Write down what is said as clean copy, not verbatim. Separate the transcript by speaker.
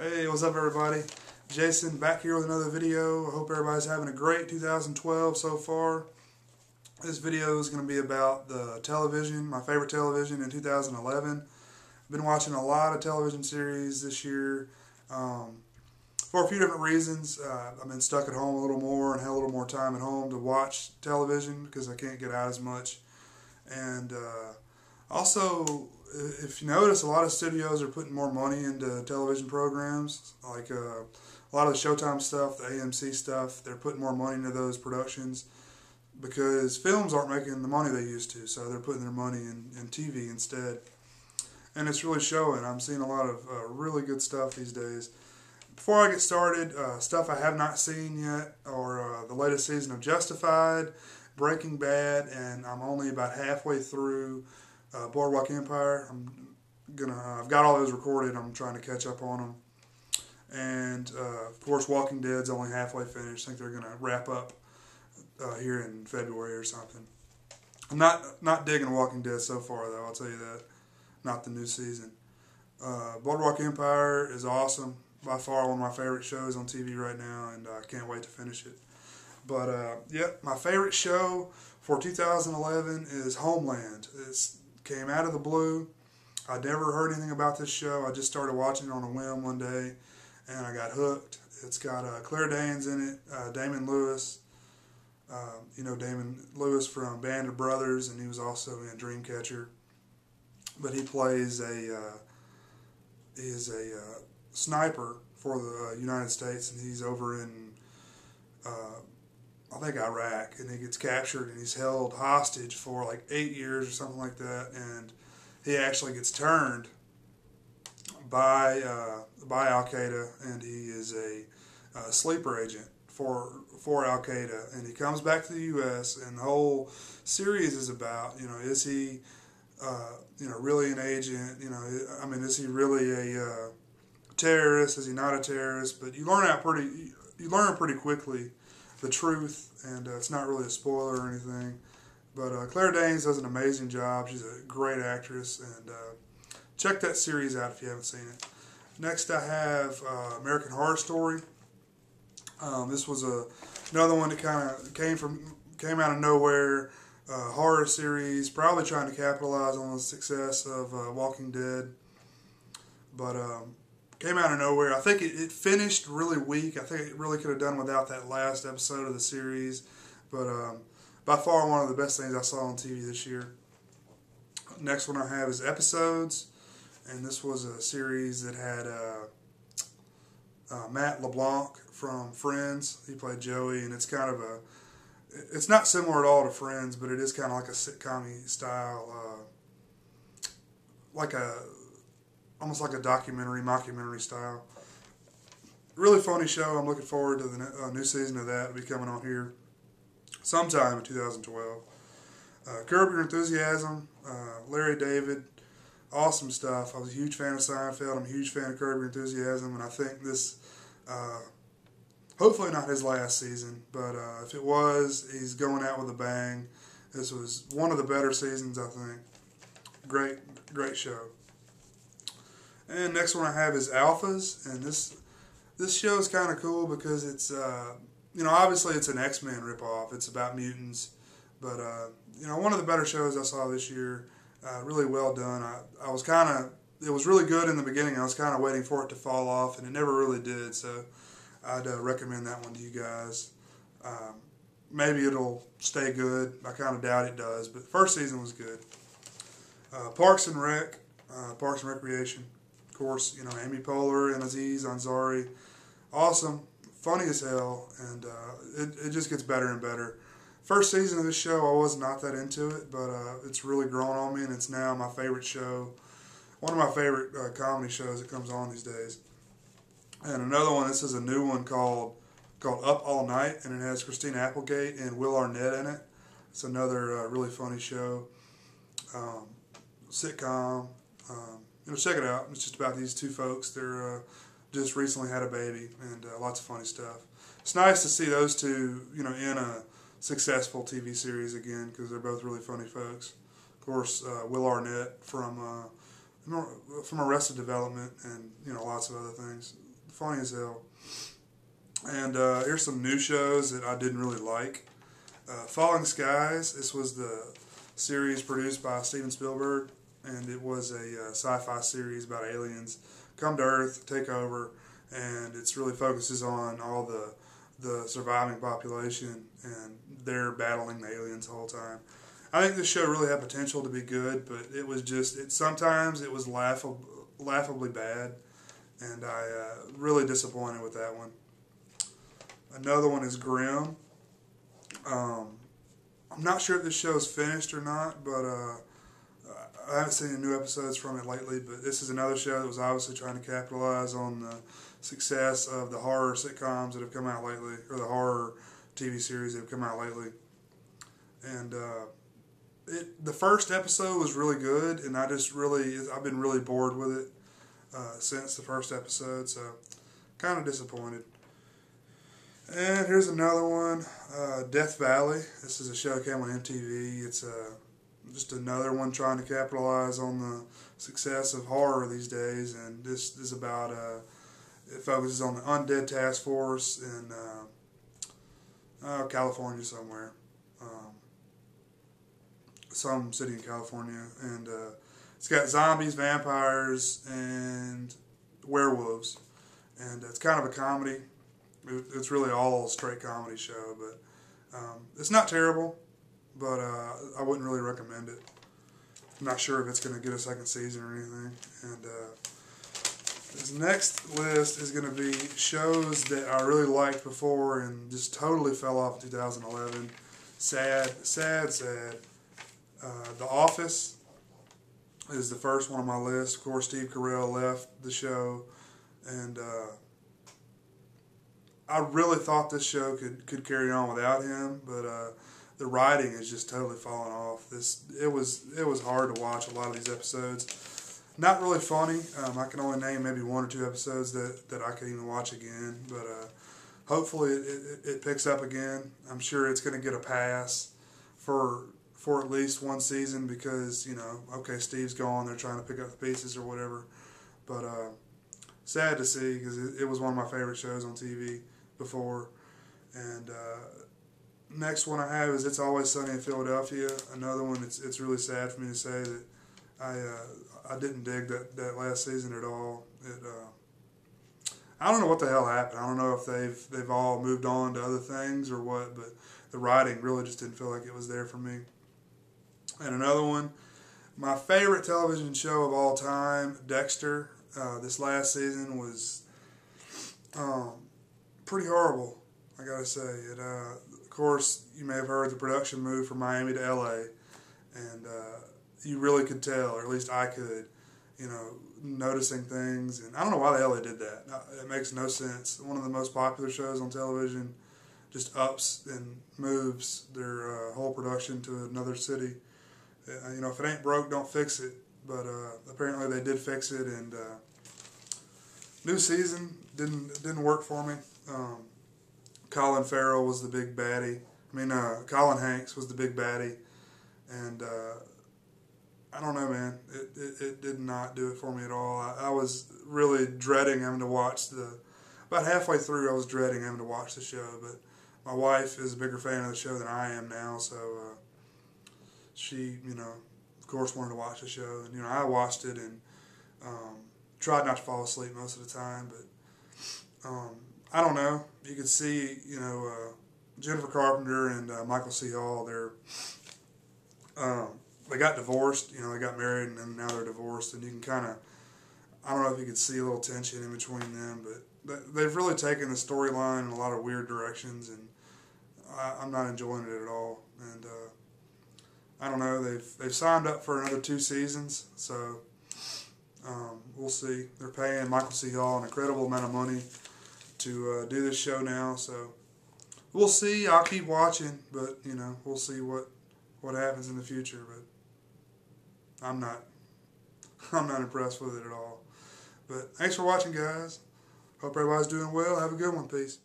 Speaker 1: Hey, what's up everybody? Jason back here with another video. I hope everybody's having a great 2012 so far. This video is going to be about the television, my favorite television in 2011. I've been watching a lot of television series this year for a few different reasons. I've been stuck at home a little more and had a little more time at home to watch television because I can't get out as much. And also, if you notice, a lot of studios are putting more money into television programs, like a lot of the Showtime stuff, the AMC stuff. They're putting more money into those productions because films aren't making the money they used to, so they're putting their money in TV instead. And it's really showing. I'm seeing a lot of really good stuff these days. Before I get started, stuff I have not seen yet are the latest season of Justified, Breaking Bad, and I'm only about halfway through Boardwalk Empire. I've got all those recorded. I'm trying to catch up on them. And of course, Walking Dead's only halfway finished. I think they're gonna wrap up here in February or something. I'm not digging Walking Dead so far though. I'll tell you that. Not the new season. Boardwalk Empire is awesome. By far one of my favorite shows on TV right now, and I can't wait to finish it. But my favorite show for 2011 is Homeland. It came out of the blue. I'd never heard anything about this show. I just started watching it on a whim one day, and I got hooked. It's got Claire Danes in it, Damon Lewis. You know Damon Lewis from Band of Brothers, and he was also in Dreamcatcher. But he plays he is a sniper for the United States, and he's over in I think Iraq, and he gets captured and he's held hostage for like 8 years or something like that, and he actually gets turned by Al Qaeda, and he is a sleeper agent for Al Qaeda, and he comes back to the U.S. and the whole series is about, is he really an agent? Is he really a terrorist? Is he not a terrorist? But you learn pretty quickly the truth, and it's not really a spoiler or anything. But Claire Danes does an amazing job. She's a great actress, and check that series out if you haven't seen it. Next, I have American Horror Story. This was another one that kind of came out of nowhere. Horror series, probably trying to capitalize on the success of Walking Dead, but came out of nowhere. I think it finished really weak. I think it really could have done without that last episode of the series, but by far one of the best things I saw on TV this year. Next one I have is Episodes, and this was a series that had Matt LeBlanc from Friends. He played Joey, and it's not similar at all to Friends, but it is kind of like a sitcom-y style, almost like a mockumentary style. Really funny show. I'm looking forward to the new season of that. It'll be coming on here sometime in 2012. Curb Your Enthusiasm, Larry David, awesome stuff. I was a huge fan of Seinfeld. I'm a huge fan of Curb Your Enthusiasm, and I think this, hopefully not his last season, but if it was, he's going out with a bang. This was one of the better seasons, I think. Great show. And next one I have is Alphas, and this show is kind of cool because it's obviously it's an X-Men ripoff. It's about mutants, but one of the better shows I saw this year. Really well done. It was really good in the beginning. I was kind of waiting for it to fall off, and it never really did. So I'd recommend that one to you guys. Maybe it'll stay good. I kind of doubt it does, but the first season was good. Parks and Recreation. Of course, Amy Poehler and Aziz Ansari. Awesome. Funny as hell, and it just gets better and better. First season of this show, I was not that into it, but it's really grown on me, and it's now my favorite show. One of my favorite comedy shows that comes on these days. And another one, this is a new one called Up All Night, and it has Christina Applegate and Will Arnett in it. It's another really funny show, sitcom. Check it out. It's just about these two folks. They're just recently had a baby, and lots of funny stuff. It's nice to see those two, in a successful TV series again, because they're both really funny folks. Of course, Will Arnett from Arrested Development, and lots of other things. funny as hell. And here's some new shows that I didn't really like. Falling Skies. This was the series produced by Steven Spielberg, and it was a sci-fi series about aliens come to Earth, take over, and it really focuses on all the surviving population, and they're battling the aliens the whole time. I think this show really had potential to be good, but it was just, sometimes it was laughably bad, and I really disappointed with that one. Another one is Grimm. I'm not sure if this show is finished or not, but I haven't seen any new episodes from it lately, but this is another show that was obviously trying to capitalize on the success of the horror sitcoms that have come out lately, or the horror TV series that have come out lately. And the first episode was really good, and I've been really bored with it since the first episode, so kind of disappointed. And here's another one, Death Valley. This is a show that came on MTV. It's just another one trying to capitalize on the success of horror these days, and this is about, it focuses on the Undead Task Force in California somewhere. Some city in California, and it's got zombies, vampires, and werewolves, and it's kind of a comedy. It's really all a straight comedy show, but it's not terrible, but I wouldn't really recommend it. I'm not sure if it's going to get a second season or anything. And this next list is going to be shows that I really liked before and just totally fell off in 2011. Sad. The Office is the first one on my list. Of course, Steve Carell left the show, and I really thought this show could carry on without him, but the writing is just totally fallen off. It was hard to watch a lot of these episodes. Not really funny. I can only name maybe one or two episodes that I could even watch again, but hopefully it picks up again. I'm sure it's going to get a pass for at least one season because, okay, Steve's gone, they're trying to pick up the pieces or whatever. But sad to see because it was one of my favorite shows on TV before. And next one I have is It's Always Sunny in Philadelphia. Another one, it's really sad for me to say that I didn't dig that last season at all. I don't know what the hell happened. I don't know if they've all moved on to other things or what, but the writing really just didn't feel like it was there for me. And another one, my favorite television show of all time, Dexter. This last season was pretty horrible, I gotta say. Of course, you may have heard the production moved from Miami to LA, and you really could tell, or at least I could, noticing things. And I don't know why the hell they did that. It makes no sense. One of the most popular shows on television just ups and moves their whole production to another city. If it ain't broke, don't fix it. But apparently they did fix it, and new season didn't work for me. Colin Farrell was the big baddie. Colin Hanks was the big baddie, and I don't know, man. It did not do it for me at all. I was really dreading having to watch about halfway through I was dreading having to watch the show, but my wife is a bigger fan of the show than I am now, so she, of course wanted to watch the show, and I watched it and tried not to fall asleep most of the time, but I don't know. You could see, Jennifer Carpenter and Michael C. Hall, they got divorced, they got married and then now they're divorced, and you can kind of, I don't know if you could see a little tension in between them, but they've really taken the storyline in a lot of weird directions, and I'm not enjoying it at all. And I don't know, they've signed up for another 2 seasons, so we'll see. They're paying Michael C. Hall an incredible amount of money to do this show now, so we'll see. I'll keep watching, but we'll see what happens in the future. But I'm not impressed with it at all. But thanks for watching, guys. Hope everybody's doing well. Have a good one. Peace.